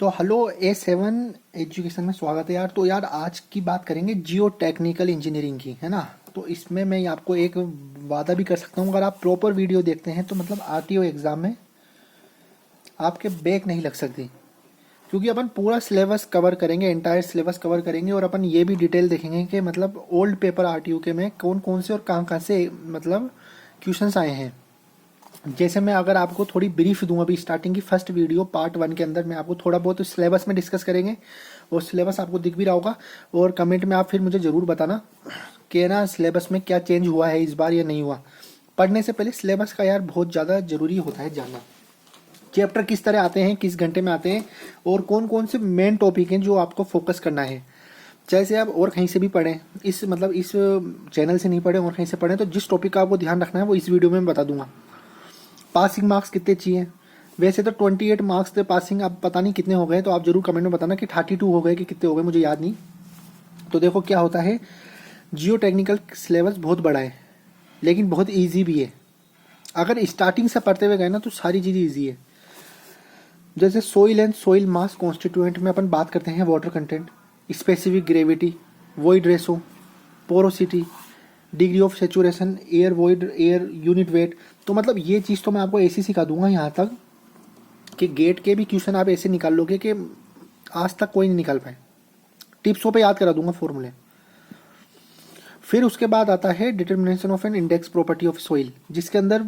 तो hello A7 education में स्वागत है यार। तो यार आज की बात करेंगे जियो टेक्निकल इंजीनियरिंग की, है ना। तो इसमें मैं आपको एक वादा भी कर सकता हूँ, अगर आप प्रॉपर वीडियो देखते हैं तो मतलब आरटीओ एग्ज़ाम में आपके बैक नहीं लग सकती, क्योंकि अपन पूरा सिलेबस कवर करेंगे, एंटायर सिलेबस कवर करेंगे। और अपन ये भी डिटेल देखेंगे कि मतलब ओल्ड पेपर आरटीओ के में कौन कौन से और कहाँ कहाँ से मतलब क्वेश्चंस आए हैं। जैसे मैं अगर आपको थोड़ी ब्रीफ दूं, अभी स्टार्टिंग की फर्स्ट वीडियो पार्ट 1 के अंदर मैं आपको थोड़ा बहुत सिलेबस में डिस्कस करेंगे, और सिलेबस आपको दिख भी रहा होगा। और कमेंट में आप फिर मुझे ज़रूर बताना कि ना सिलेबस में क्या चेंज हुआ है इस बार या नहीं हुआ। पढ़ने से पहले सिलेबस का यार बहुत ज़्यादा ज़रूरी होता है जानना। चैप्टर किस तरह आते हैं, किस घंटे में आते हैं, और कौन कौन से मेन टॉपिक हैं जो आपको फोकस करना है। जैसे आप और कहीं से भी पढ़ें, इस मतलब इस चैनल से नहीं पढ़ें और कहीं से पढ़ें, तो जिस टॉपिक का आपको ध्यान रखना है वो इस वीडियो में मैं बता दूंगा। पासिंग मार्क्स कितने चाहिए? वैसे तो 28 मार्क्स थे पासिंग, अब पता नहीं कितने हो गए, तो आप जरूर कमेंट में बताना कि 32 हो गए कि कितने हो गए, मुझे याद नहीं। तो देखो क्या होता है, जियो टेक्निकल सिलेबस बहुत बड़ा है लेकिन बहुत ईजी भी है। अगर स्टार्टिंग से पढ़ते हुए गए ना तो सारी चीज़ें ईजी है। जैसे soil and soil mass constituent में अपन बात करते हैं water content, specific gravity, void ratio, porosity, degree of saturation, air void air unit weight. तो मतलब ये चीज़ तो मैं आपको ऐसे सिखा दूंगा यहाँ तक कि गेट के भी क्वेश्चन आप ऐसे निकाल लोगे कि आज तक कोई नहीं निकाल पाए। टिप्सों पे याद करा दूंगा फॉर्मूले। फिर उसके बाद आता है determination of an index property of soil, जिसके अंदर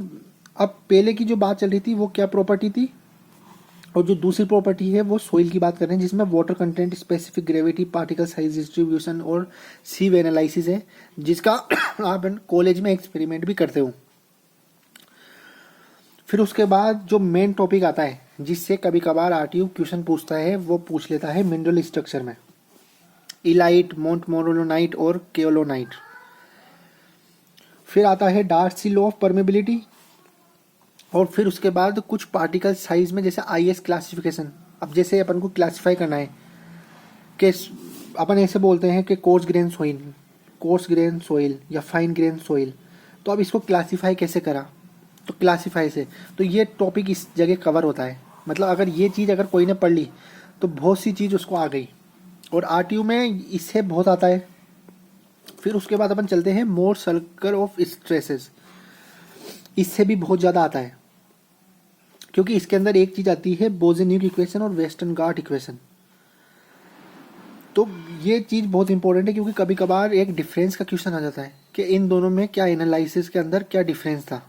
अब पहले की जो बात चल रही थी वो क्या प्रॉपर्टी थी, और जो दूसरी प्रॉपर्टी है वो सोइल की बात कर रहे हैं, जिसमें water content, specific gravity, particle size distribution और सीव एनालिसिस है, जिसका आप कॉलेज में एक्सपेरिमेंट भी करते हो। फिर उसके बाद जो मेन टॉपिक आता है जिससे कभी कभार आरटीयू क्वेश्चन पूछता है, वो पूछ लेता है मिनरल स्ट्रक्चर में, इलाइट, मोंटमोरोनाइट और केओलोनाइट। फिर आता है डार्सी लॉ ऑफ परमेबिलिटी। और फिर उसके बाद कुछ पार्टिकल साइज में जैसे आईएस क्लासिफिकेशन। अब जैसे अपन को क्लासिफाई करना है कि अपन ऐसे बोलते हैं कि कोर्स ग्रेन सोइल या फाइन ग्रेन सोइल, तो अब इसको क्लासिफाई कैसे करा, तो क्लासिफाई से। तो ये टॉपिक इस जगह कवर होता है। मतलब अगर ये चीज़ अगर कोई ने पढ़ ली तो बहुत सी चीज़ उसको आ गई, और आरटीयू में इससे बहुत आता है। फिर उसके बाद अपन चलते हैं मोर सर्कल ऑफ स्ट्रेसेस, इससे भी बहुत ज़्यादा आता है, क्योंकि इसके अंदर एक चीज़ आती है बोजेन्यूक इक्वेशन और वेस्टर्नगार्ड इक्वेशन। तो ये चीज़ बहुत इंपॉर्टेंट है, क्योंकि कभी कभार एक डिफरेंस का क्वेश्चन आ जाता है कि इन दोनों में क्या एनालिसिस के अंदर क्या डिफरेंस था।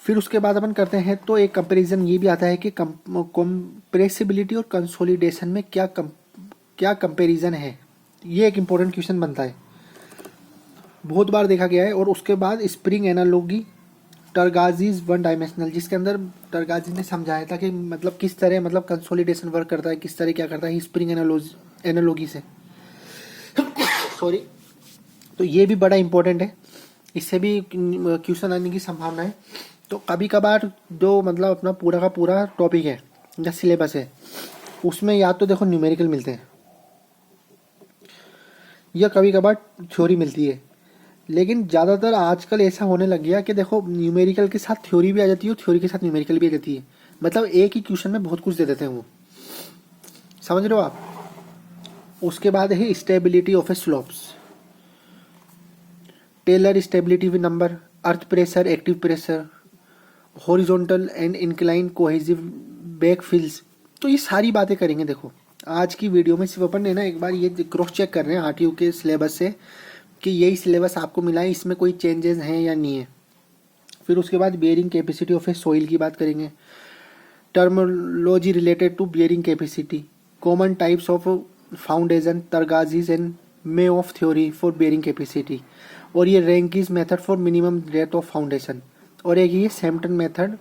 फिर उसके बाद अपन करते हैं तो एक कंपैरिजन ये भी आता है कि कंप्रेसिबिलिटी और कंसोलिडेशन में क्या कंपैरिजन है। ये एक इम्पोर्टेंट क्वेश्चन बनता है, बहुत बार देखा गया है। और उसके बाद स्प्रिंग एनालॉजी, टर्गाजीज वन डायमेंशनल, जिसके अंदर टर्गाजी ने समझाया था कि मतलब किस तरह मतलब कंसोलिडेशन वर्क करता है, किस तरह क्या करता है स्प्रिंग एनालॉजी से सॉरी। तो ये भी बड़ा इंपॉर्टेंट है, इससे भी क्वेश्चन आने की संभावना है। तो कभी कभार जो मतलब अपना पूरा का पूरा टॉपिक है या सिलेबस है, उसमें या तो देखो न्यूमेरिकल मिलते हैं या कभी कभार थ्योरी मिलती है। लेकिन ज़्यादातर आजकल ऐसा होने लग गया कि देखो न्यूमेरिकल के साथ थ्योरी भी आ जाती है और थ्योरी के साथ न्यूमेरिकल भी आ जाती है। मतलब एक ही क्वेश्चन में बहुत कुछ दे देते हैं वो, समझ रहे हो आप। उसके बाद है stability of a slopes, Taylor stability with number, earth pressure, active pressure, horizontal and incline cohesive backfills. तो ये सारी बातें करेंगे। देखो आज की वीडियो में सिर्फ अपन ने ना एक बार ये क्रॉस चेक कर रहे हैं आरटीयू के सिलेबस से कि यही सिलेबस आपको मिला है, इसमें कोई चेंजेस हैं या नहीं है। फिर उसके बाद bearing capacity of a soil की बात करेंगे, terminology related to bearing capacity, common types of foundation, Terzaghi's and Meyerhof theory for bearing capacity, और ये Rankine's method for minimum depth of foundation, और एक ये Sampton method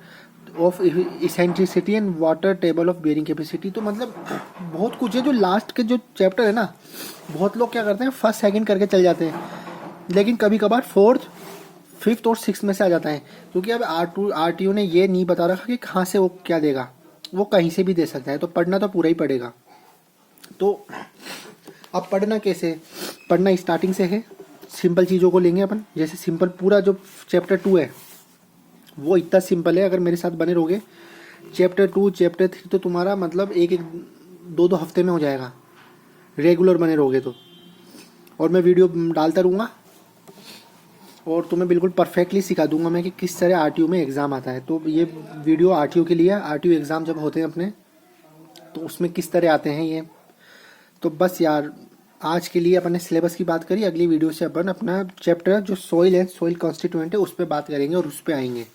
of eccentricity and water table of bearing capacity. तो मतलब बहुत कुछ है। जो लास्ट के जो चैप्टर है ना, बहुत लोग क्या करते हैं फर्स्ट सेकंड करके चल जाते हैं, लेकिन कभी कभार फोर्थ, फिफ्थ और सिक्स में से आ जाता है, क्योंकि अब आरटीयू ने ये नहीं बता रखा कि कहाँ से वो क्या देगा, वो कहीं से भी दे सकता है। तो पढ़ना तो पूरा ही पड़ेगा। तो अब पढ़ना कैसे, पढ़ना स्टार्टिंग से है। सिंपल चीज़ों को लेंगे अपन, जैसे सिंपल पूरा जो चैप्टर 2 है वो इतना सिंपल है, अगर मेरे साथ बने रहोगे चैप्टर 2 चैप्टर 3 तो तुम्हारा मतलब एक एक 2 हफ्ते में हो जाएगा, रेगुलर बने रहोगे तो। और मैं वीडियो डालता रहूँगा और तुम्हें बिल्कुल परफेक्टली सिखा दूंगा मैं कि किस तरह आरटीओ में एग्ज़ाम आता है। तो ये वीडियो आरटीओ के लिए, आरटीओ एग्ज़ाम जब होते हैं अपने तो उसमें किस तरह आते हैं ये। तो बस यार, आज के लिए अपन ने सिलेबस की बात करी। अगली वीडियो से अपन अपना चैप्टर जो सॉइल है, सॉइल कॉन्स्टिट्यूएंट है, उस पर बात करेंगे और उस पर आएंगे।